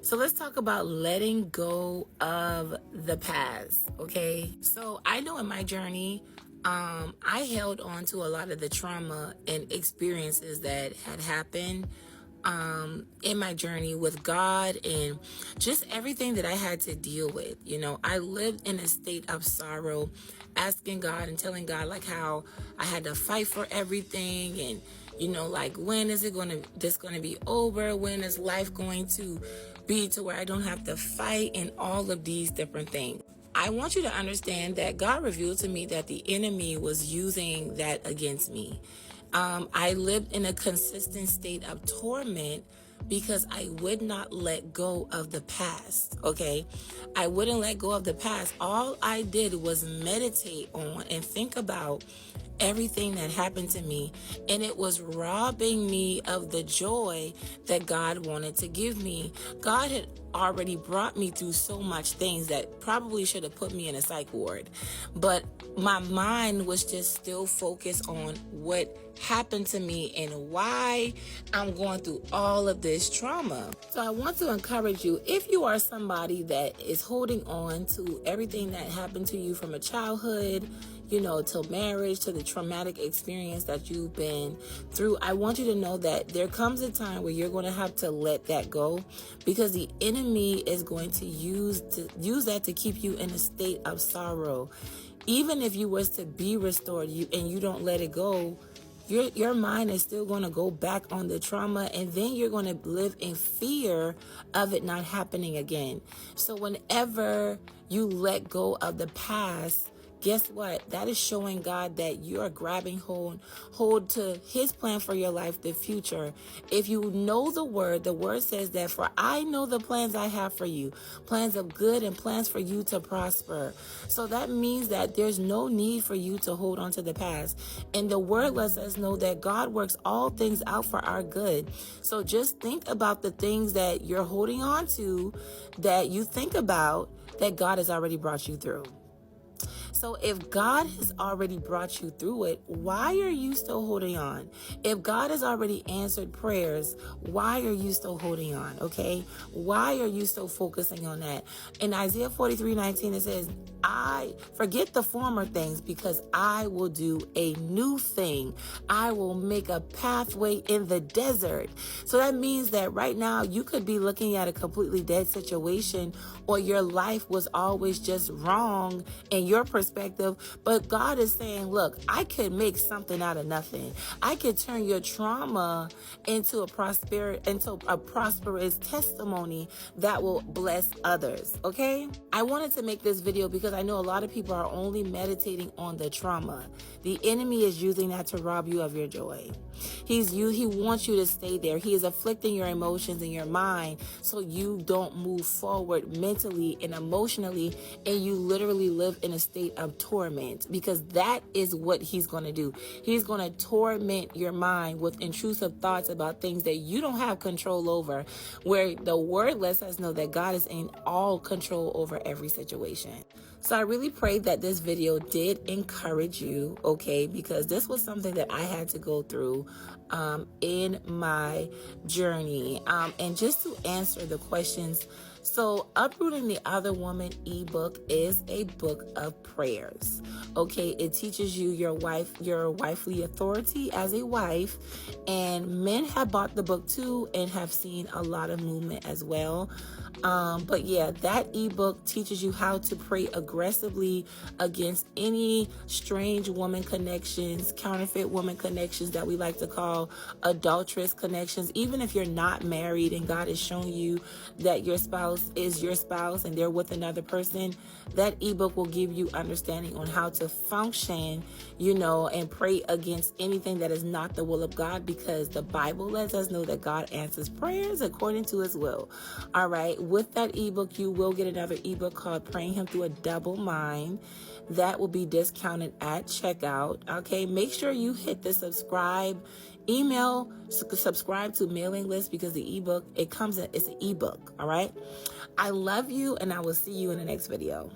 So let's talk about letting go of the past, okay? So I know in my journey, I held on to a lot of the trauma and experiences that had happened in my journey with God and just everything that I had to deal with. You know, I lived in a state of sorrow, asking God and telling God like how I had to fight for everything and you know, like when is this gonna be over? When is life going to be to where I don't have to fight and all of these different things? I want you to understand that God revealed to me that the enemy was using that against me. I lived in a consistent state of torment because I would not let go of the past, okay? I wouldn't let go of the past. All I did was meditate on and think about everything that happened to me, and it was robbing me of the joy that God wanted to give me. God had already brought me through so much things that probably should have put me in a psych ward, but my mind was just still focused on what happened to me and why I'm going through all of this trauma. So I want to encourage you, if you are somebody that is holding on to everything that happened to you from a childhood, you know, till marriage, to the traumatic experience that you've been through, I want you to know that there comes a time where you're going to have to let that go, because the enemy is going to use that to keep you in a state of sorrow. Even if you was to be restored, and you don't let it go, your mind is still going to go back on the trauma, and then you're going to live in fear of it not happening again. So whenever you let go of the past, guess what? That is showing God that you are grabbing hold to his plan for your life, the future. If you know the word says that, for I know the plans I have for you, plans of good and plans for you to prosper. So that means that there's no need for you to hold on to the past. And the word lets us know that God works all things out for our good. So just think about the things that you're holding on to, that you think about, that God has already brought you through. So if God has already brought you through it, why are you still holding on? If God has already answered prayers, why are you still holding on? Okay? Why are you still focusing on that? In Isaiah 43:19, it says, I forget the former things, because I will do a new thing. I will make a pathway in the desert. So that means that right now you could be looking at a completely dead situation, or your life was always just wrong in your perspective. But God is saying, look, I could make something out of nothing. I could turn your trauma into a prosperous testimony that will bless others. Okay? I wanted to make this video because I know a lot of people are only meditating on the trauma. The enemy is using that to rob you of your joy. He wants you to stay there. He is afflicting your emotions and your mind so you don't move forward mentally and emotionally, and you literally live in a state of torment, because that is what he's going to do. He's going to torment your mind with intrusive thoughts about things that you don't have control over, where the word lets us know that God is in all control over every situation. So I really pray that this video did encourage you, okay, because this was something that I had to go through in my journey. And just to answer the questions, so Uprooting the Other Woman ebook is a book of prayers. Okay, it teaches you your wifely authority as a wife, and men have bought the book too and have seen a lot of movement as well. But yeah, that ebook teaches you how to pray aggressively against any strange woman connections, counterfeit woman connections that we like to call adulterous connections. Even if you're not married and God is showing you that your spouse is your spouse and they're with another person, that ebook will give you understanding on how to function, you know, and pray against anything that is not the will of God, because the Bible lets us know that God answers prayers according to his will. All right. With that ebook, you will get another ebook called Praying Him Through a Double Mind. That will be discounted at checkout. Okay. Make sure you hit the subscribe subscribe to mailing list, because the ebook, it's an ebook. All right. I love you, and I will see you in the next video.